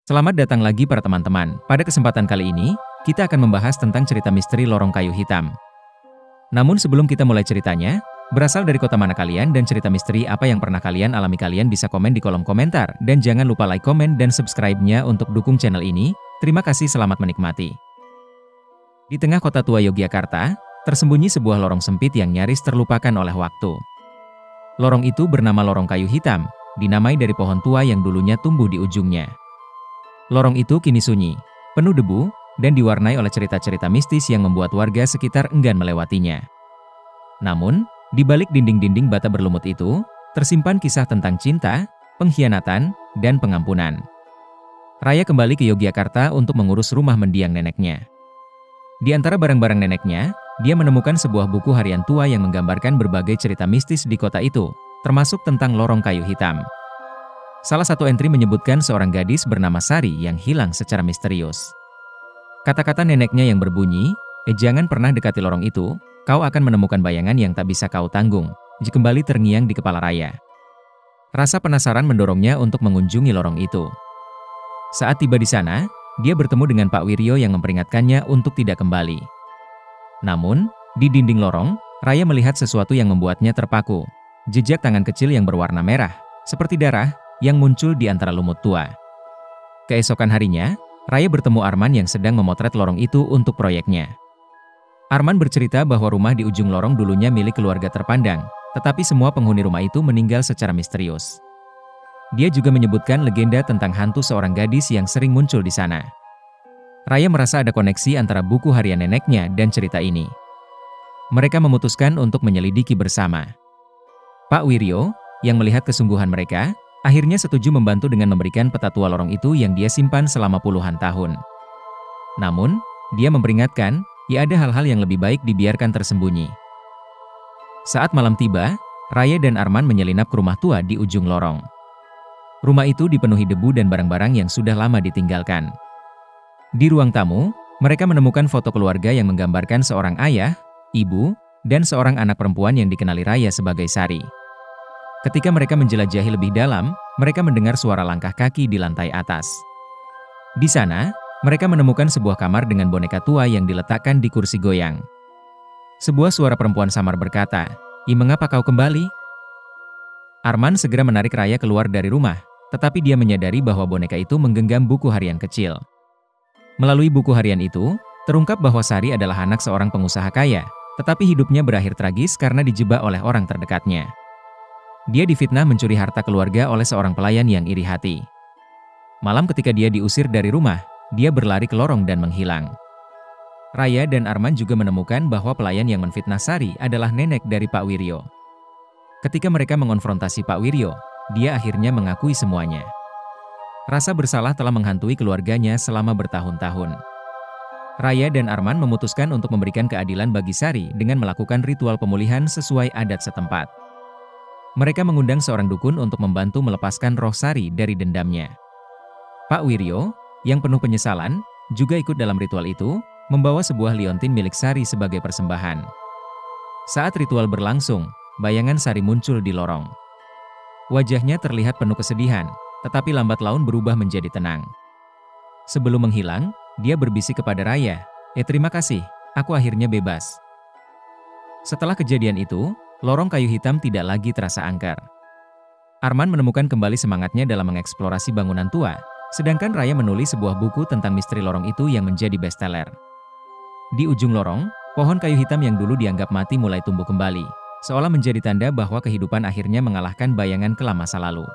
Selamat datang lagi para teman-teman. Pada kesempatan kali ini, kita akan membahas tentang cerita misteri lorong kayu hitam. Namun sebelum kita mulai ceritanya, berasal dari kota mana kalian dan cerita misteri apa yang pernah kalian alami, kalian bisa komen di kolom komentar. Dan jangan lupa like, komen, dan subscribe-nya untuk dukung channel ini. Terima kasih, selamat menikmati. Di tengah kota tua Yogyakarta, tersembunyi sebuah lorong sempit yang nyaris terlupakan oleh waktu. Lorong itu bernama Lorong Kayu Hitam, dinamai dari pohon tua yang dulunya tumbuh di ujungnya. Lorong itu kini sunyi, penuh debu, dan diwarnai oleh cerita-cerita mistis yang membuat warga sekitar enggan melewatinya. Namun, di balik dinding-dinding bata berlumut itu, tersimpan kisah tentang cinta, pengkhianatan, dan pengampunan. Raya kembali ke Yogyakarta untuk mengurus rumah mendiang neneknya. Di antara barang-barang neneknya, dia menemukan sebuah buku harian tua yang menggambarkan berbagai cerita mistis di kota itu, termasuk tentang Lorong Kayu Hitam. Salah satu entry menyebutkan seorang gadis bernama Sari yang hilang secara misterius. Kata-kata neneknya yang berbunyi, jangan pernah dekati lorong itu, kau akan menemukan bayangan yang tak bisa kau tanggung, kembali terngiang di kepala Raya. Rasa penasaran mendorongnya untuk mengunjungi lorong itu. Saat tiba di sana, dia bertemu dengan Pak Wiryo yang memperingatkannya untuk tidak kembali. Namun, di dinding lorong, Raya melihat sesuatu yang membuatnya terpaku. Jejak tangan kecil yang berwarna merah, seperti darah, yang muncul di antara lumut tua. Keesokan harinya, Raya bertemu Arman yang sedang memotret lorong itu untuk proyeknya. Arman bercerita bahwa rumah di ujung lorong dulunya milik keluarga terpandang, tetapi semua penghuni rumah itu meninggal secara misterius. Dia juga menyebutkan legenda tentang hantu seorang gadis yang sering muncul di sana. Raya merasa ada koneksi antara buku harian neneknya dan cerita ini. Mereka memutuskan untuk menyelidiki bersama. Pak Wiryo, yang melihat kesungguhan mereka, akhirnya setuju membantu dengan memberikan peta tua lorong itu yang dia simpan selama puluhan tahun. Namun, dia memperingatkan, ada hal-hal yang lebih baik dibiarkan tersembunyi. Saat malam tiba, Raya dan Arman menyelinap ke rumah tua di ujung lorong. Rumah itu dipenuhi debu dan barang-barang yang sudah lama ditinggalkan. Di ruang tamu, mereka menemukan foto keluarga yang menggambarkan seorang ayah, ibu, dan seorang anak perempuan yang dikenali Raya sebagai Sari. Ketika mereka menjelajahi lebih dalam, mereka mendengar suara langkah kaki di lantai atas. Di sana, mereka menemukan sebuah kamar dengan boneka tua yang diletakkan di kursi goyang. Sebuah suara perempuan samar berkata, mengapa kau kembali?" Arman segera menarik Raya keluar dari rumah, tetapi dia menyadari bahwa boneka itu menggenggam buku harian kecil. Melalui buku harian itu, terungkap bahwa Sari adalah anak seorang pengusaha kaya, tetapi hidupnya berakhir tragis karena dijebak oleh orang terdekatnya. Dia difitnah mencuri harta keluarga oleh seorang pelayan yang iri hati. Malam ketika dia diusir dari rumah, dia berlari ke lorong dan menghilang. Raya dan Arman juga menemukan bahwa pelayan yang menfitnah Sari adalah nenek dari Pak Wiryo. Ketika mereka mengonfrontasi Pak Wiryo, dia akhirnya mengakui semuanya. Rasa bersalah telah menghantui keluarganya selama bertahun-tahun. Raya dan Arman memutuskan untuk memberikan keadilan bagi Sari dengan melakukan ritual pemulihan sesuai adat setempat. Mereka mengundang seorang dukun untuk membantu melepaskan roh Sari dari dendamnya. Pak Wiryo, yang penuh penyesalan, juga ikut dalam ritual itu, membawa sebuah liontin milik Sari sebagai persembahan. Saat ritual berlangsung, bayangan Sari muncul di lorong. Wajahnya terlihat penuh kesedihan, tetapi lambat laun berubah menjadi tenang. Sebelum menghilang, dia berbisik kepada Raya, terima kasih, aku akhirnya bebas." Setelah kejadian itu, Lorong Kayu Hitam tidak lagi terasa angker. Arman menemukan kembali semangatnya dalam mengeksplorasi bangunan tua, sedangkan Raya menulis sebuah buku tentang misteri lorong itu yang menjadi bestseller. Di ujung lorong, pohon kayu hitam yang dulu dianggap mati mulai tumbuh kembali, seolah menjadi tanda bahwa kehidupan akhirnya mengalahkan bayangan kelam masa lalu.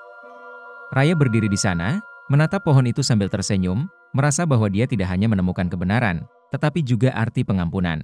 Raya berdiri di sana, menatap pohon itu sambil tersenyum, merasa bahwa dia tidak hanya menemukan kebenaran, tetapi juga arti pengampunan.